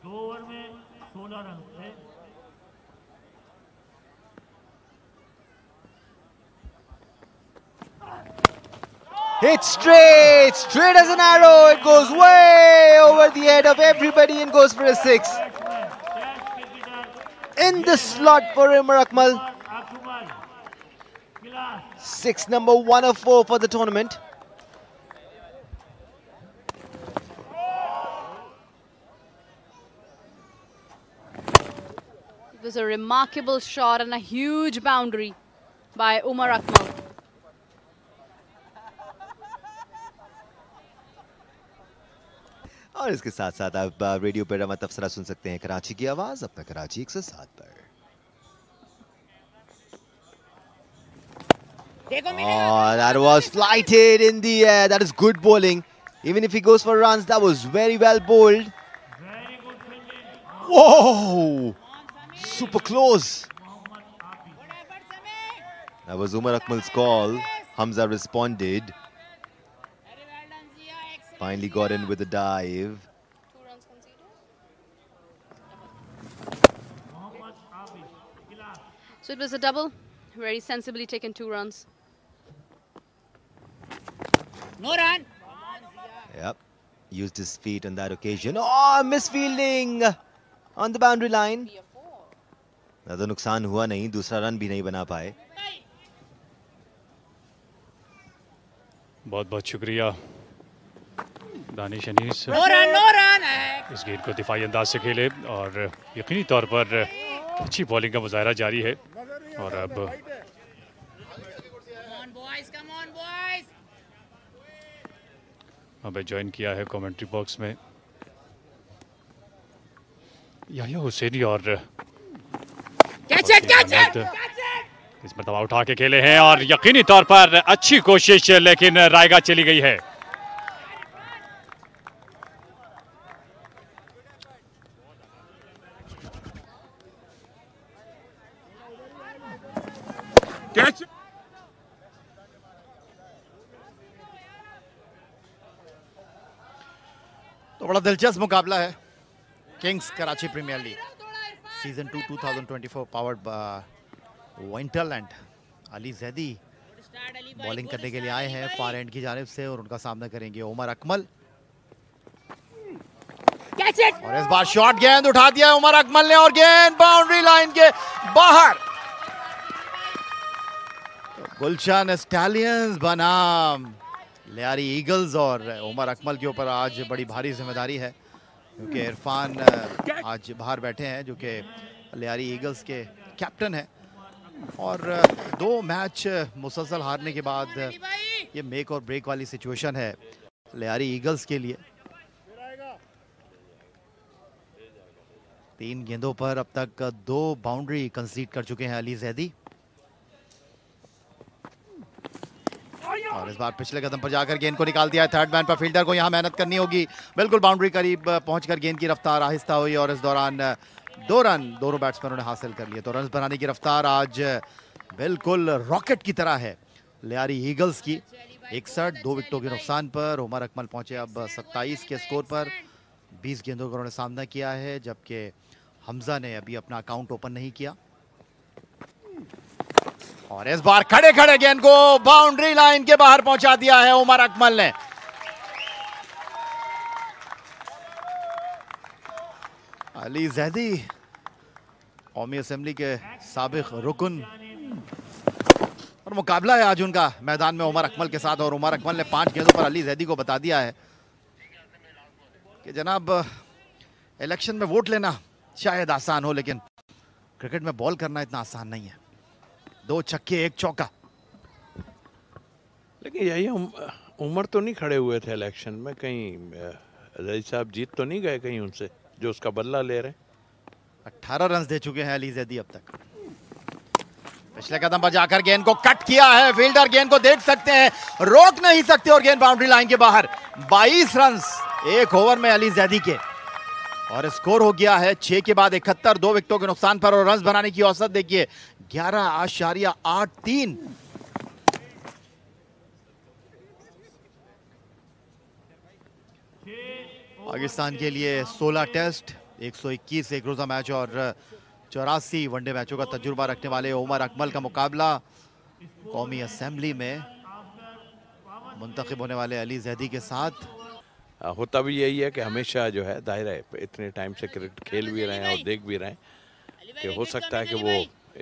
2 over में 16 run थे। It's straight as an arrow. It goes way over the head of everybody and goes for a 6. In the slot for Umar Akmal. 6 number 104 for the tournament. It was a remarkable shot and a huge boundary by Umar Akmal. और इसके साथ साथ आप radio पर रमत अफसरा सुन सकते हैं कराची की आवाज अपना कराची 107 पर। Oh, that was flighted in the air. That is good bowling. Even if he goes for runs, that was very well bowled. Whoa! Super close. That was Umar Akmal's call. Hamza responded. Finally got in with a dive. So it was a double. Very sensibly taken 2 runs. No run. Yep. Used his feet on that occasion. Oh, misfielding on the boundary line. ज़्यादा नुकसान हुआ नहीं, दूसरा run भी नहीं बना पाए। बहुत बहुत शुक्रिया दानिश अनीस। No run. इस गेंद को दिफाई अंदाज से खेले और यकीनी तौर पर अच्छी बॉलिंग का मुजाहरा जारी है। और अब हमें ज्वाइन किया है कमेंट्री बॉक्स में याहिया हुसैनी और इस मरतबा उठा के खेले हैं और यकीनी तौर पर अच्छी कोशिश, लेकिन रायगा चली गई है। कैच तो बड़ा दिलचस्प मुकाबला है। Kings Karachi premier league season 2 2024 powered by Winterland. Ali Zaidi bowling करने के लिए आए हैं फार एंड की जानिब से और उनका सामना करेंगे उमर अकमल। और इस बार शॉट गेंद उठा दिया उमर अकमल ने और गेंद बाउंड्री लाइन के बाहर। तो गुलशन स्टैलियंस बनाम लियारी ईगल्स और उमर अकमल के ऊपर आज बड़ी भारी जिम्मेदारी है क्योंकि इरफान आज बाहर बैठे हैं जो कि लियारी ईगल्स के कैप्टन हैं। और 2 मैच मुसलसल हारने के बाद ये मेक और ब्रेक वाली सिचुएशन है लियारी ईगल्स के लिए। 3 गेंदों पर अब तक 2 बाउंड्री कंसीड कर चुके हैं अली जैदी। और इस बार पिछले कदम पर जाकर गेंद को निकाल दिया है। थर्ड मैन पर फील्डर को यहां मेहनत करनी होगी। बिल्कुल बाउंड्री करीब पहुंचकर गेंद की रफ्तार आहिस्ता हुई और इस दौरान 2 रन दोनों बैट्समैनों ने हासिल कर लिए। तो रन बनाने की रफ्तार आज बिल्कुल रॉकेट की तरह है लियारी ईगल्स की। 61 2 विकेटों के नुकसान पर उमर अकमल पहुंचे अब 27 के स्कोर पर। 20 गेंदों का उन्होंने सामना किया है जबकि हमजा ने अभी अपना अकाउंट ओपन नहीं किया। और इस बार खड़े खड़े गेंद को बाउंड्री लाइन के बाहर पहुंचा दिया है उमर अकमल ने। अली जैदी कौमी असेंबली के साबिक रुकन और मुकाबला है आज उनका मैदान में उमर अकमल के साथ। और उमर अकमल ने 5 गेंदों पर अली जैदी को बता दिया है कि जनाब इलेक्शन में वोट लेना शायद आसान हो लेकिन क्रिकेट में बॉल करना इतना आसान नहीं है। 2 छक्के 1 चौका। लेकिन यही उमर तो नहीं खड़े हुए थे इलेक्शन में, कहीं रईस साहब जीत तो नहीं गए कहीं उनसे जो उसका बदला ले रहे हैं। 18 रन दे चुके हैं अली जैदी अब तक। पिछले कदम पर जाकर गेंद को कट किया है। फील्डर गेंद को देख सकते हैं, रोक नहीं सकते और गेंद बाउंड्री लाइन के बाहर। 22 रन 1 ओवर में अली जैदी के और स्कोर हो गया है 6 के बाद 71 2 विकेटों के नुकसान पर। और रन बनाने की औसत देखिए 11.83। पाकिस्तान के लिए 16 टेस्ट 121 एक रोजा मैच और 84 वनडे मैचों का तजुर्बा रखने वाले उमर अकमल का मुकाबला कौमी असेंबली में मुंतखब होने वाले अली जैदी के साथ। होता भी यही है कि हमेशा जो है जाहिर है इतने टाइम से क्रिकेट खेल भी रहे हैं और देख भी रहे हैं कि हो सकता है कि वो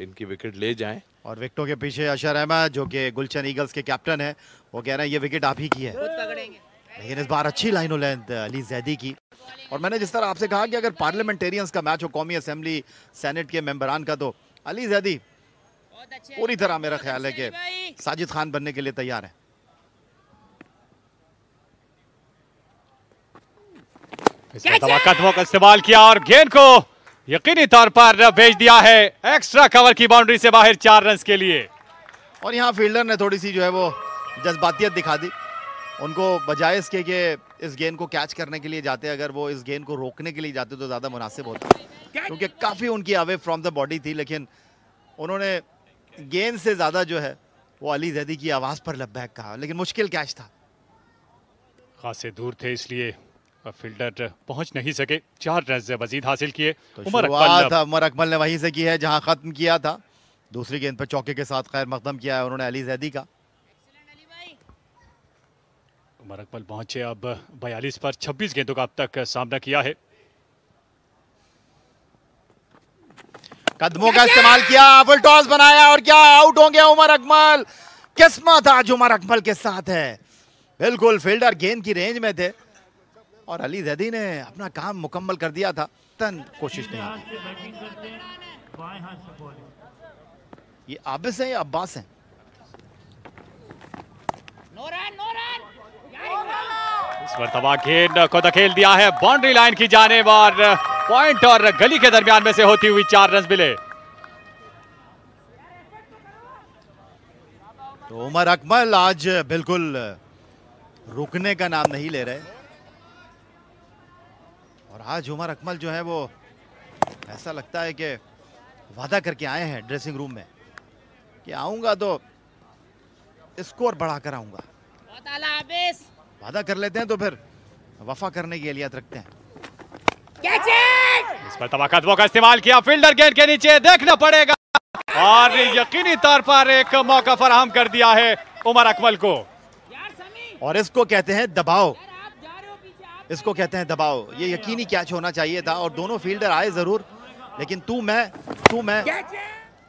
इनकी विकेट ले जाएं। और विकेटों के पीछे अशर अहमद जो कि गुलशन ईगल्स के कैप्टन है, वो कह रहे हैं ये विकेट आप ही की है, लेकिन इस बार अच्छी लाइनो लेंथ अली जैदी की। और मैंने जिस तरह आपसे कहा कि अगर पार्लियामेंटेरियंस का मैच हो, कौमी असेंबली सेनेट के मेंबरान का, तो अली जैदी पूरी तरह मेरा ख्याल है कि साजिद खान बनने के लिए तैयार है। कदमों का इस्तेमाल किया और गेंद को यकीनी तौर पर भेज दिया है एक्स्ट्रा कवर की बाउंड्री से बाहर 4 रन के लिए। और यहाँ फील्डर ने थोड़ी सी जो है वो जज्बातियत दिखा दी। उनको बजाय इसके कि इस गेंद को कैच करने के लिए जाते, अगर वो इस गेंद को रोकने के लिए जाते तो ज़्यादा मुनासिब होता, क्योंकि काफ़ी उनकी अवे फ्रॉम द बॉडी थी। लेकिन उन्होंने गेंद से ज़्यादा जो है वो अली जैदी की आवाज़ पर लब्बैक कहा, लेकिन मुश्किल कैच था, खासे दूर थे इसलिए फील्डर पहुंच नहीं सके। 4 रन मजीद हासिल किए। तो उमर अकमल ने वहीं से की है जहां खत्म किया था। दूसरी गेंद पर चौके के साथ खैर मकदम किया है उन्होंने अली जैदी का। उमर अकमल पहुंचे अब 42 पर 26 गेंदों का अब तक सामना किया है। कदमों का इस्तेमाल किया, फुल टॉस बनाया और क्या आउट होंगे उमर अकमल। किस्मत आज उमर अकमल के साथ है, बिल्कुल फील्डर गेंद की रेंज में थे और अली जैदी ने अपना काम मुकम्मल कर दिया था, तन कोशिश नहीं की। ये आबिस है या अब्बास है? इस मरतबा गेंद को धकेल दिया है बाउंड्री लाइन की जानिब और पॉइंट और गली के दरमियान में से होती हुई 4 रन मिले। तो उमर अकमल आज बिल्कुल रुकने का नाम नहीं ले रहे और आज उमर अकमल जो है वो ऐसा लगता है कि वादा करके आए हैं ड्रेसिंग रूम में कि आऊंगा तो स्कोर बढ़ाकर आऊंगा। वादा कर लेते हैं तो फिर वफा करने की एहलियत रखते हैं। इस पर कदमों का इस्तेमाल किया, फील्डर गेंद के नीचे, देखना पड़ेगा और यकीनी तौर पर एक मौका फराहम कर दिया है उमर अकमल को। और इसको कहते हैं दबाव, इसको कहते हैं दबाव। ये यकीनी कैच होना चाहिए था और दोनों फील्डर आए जरूर, लेकिन तू मैं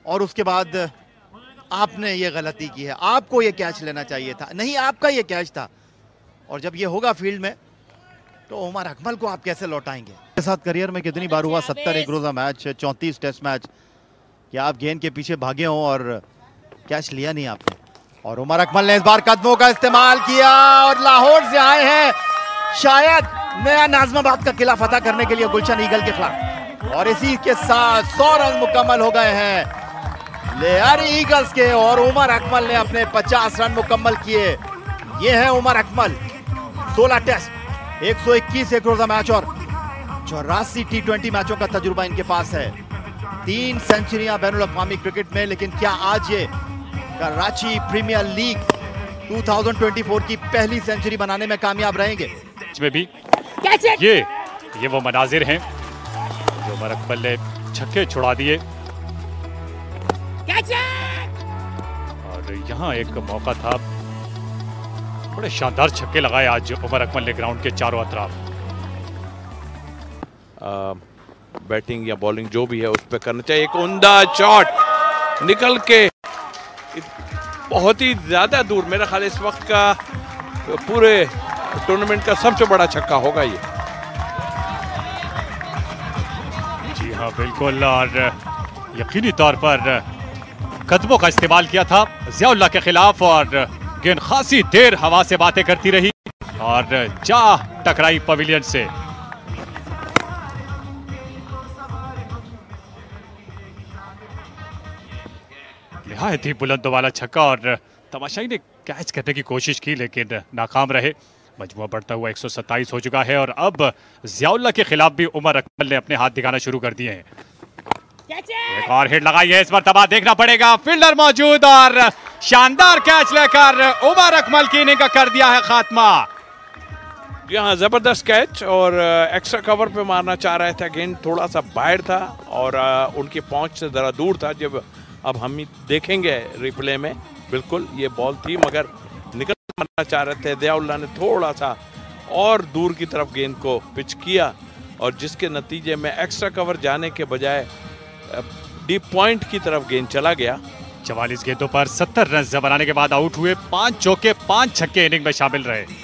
और उसके बाद आपने ये गलती की है, आपको ये कैच लेना चाहिए था, नहीं आपका ये कैच था। और जब ये होगा फील्ड में तो उमर अकमल को आप कैसे लौटाएंगे? के साथ करियर में कितनी बार हुआ 70 एक रोजा मैच, 34 टेस्ट मैच कि आप गेंद के पीछे भागे हों और कैच लिया नहीं आपने। और उमर अकमल ने इस बार कदमों का इस्तेमाल किया और लाहौर से आए हैं शायद नया नाज़िमाबाद का किला फतह करने के लिए गुलशन ईगल के खिलाफ, और इसी के साथ 100 रन मुकम्मल हो गए हैं लेयर ईगल्स के और उमर अकमल ने अपने 50 रन मुकम्मल किए। ये है उमर अकमल, 16 टेस्ट, 121 एक रोजा मैच और 84 T20 मैचों का तजुर्बा इनके पास है। 3 सेंचुरियां बैनुल अक़वामी क्रिकेट में, लेकिन क्या आज ये कराची प्रीमियर लीग 2024 की पहली सेंचुरी बनाने में कामयाब रहेंगे? में भी ये वो मनाजिर हैं जो उमर अकमल ने छक्के छुड़ा दिए और यहाँ एक मौका था, बड़े शानदार छक्के लगाए आज उमर अकमल ने ग्राउंड के चारों अतराफ। बैटिंग या बॉलिंग जो भी है उस पर करना चाहिए। एक उम्दा शॉट निकल के बहुत ही ज्यादा दूर, मेरा ख्याल इस वक्त का पूरे टूर्नामेंट का सबसे बड़ा छक्का होगा ये। जी हाँ बिल्कुल, और यकीनी तौर पर कदमों का इस्तेमाल किया था ज़ियाउल्लाह के खिलाफ और गेंद खासी देर हवा से बातें करती रही और जा टकराई पवेलियन से। निहायत ही बुलंदों वाला छक्का और तमाशाई ने कैच करने की कोशिश की लेकिन नाकाम रहे। मजमुआ बढ़ता हुआ 127 हो चुका है और अब ज़ियाउल्लाह के खिलाफ भी उमर अकमल ने अपने हाथ दिखाना शुरू कर दिए हैं। एक और हिट लगाई है इस मरतबा, देखना पड़ेगा, फील्डर मौजूद और शानदार कैच लेकर उमर अकमल की इनिंग का कर दिया है खात्मा। यहाँ जबरदस्त कैच और एक्स्ट्रा कवर पे मारना चाह रहे थे, गेंद थोड़ा सा बाहर था और उनकी पहुंच से ज़रा दूर था। जब अब हम देखेंगे रिप्ले में, बिल्कुल ये बॉल थी मगर निकल मारना चाह रहे थे। ज़ियाउल्लाह ने थोड़ा सा और दूर की तरफ गेंद को पिच किया और जिसके नतीजे में एक्स्ट्रा कवर जाने के बजाय डीप पॉइंट की तरफ गेंद चला गया। 44 गेंदों पर 70 रन बनाने के बाद आउट हुए। 5 चौके 5 छक्के इनिंग में शामिल रहे।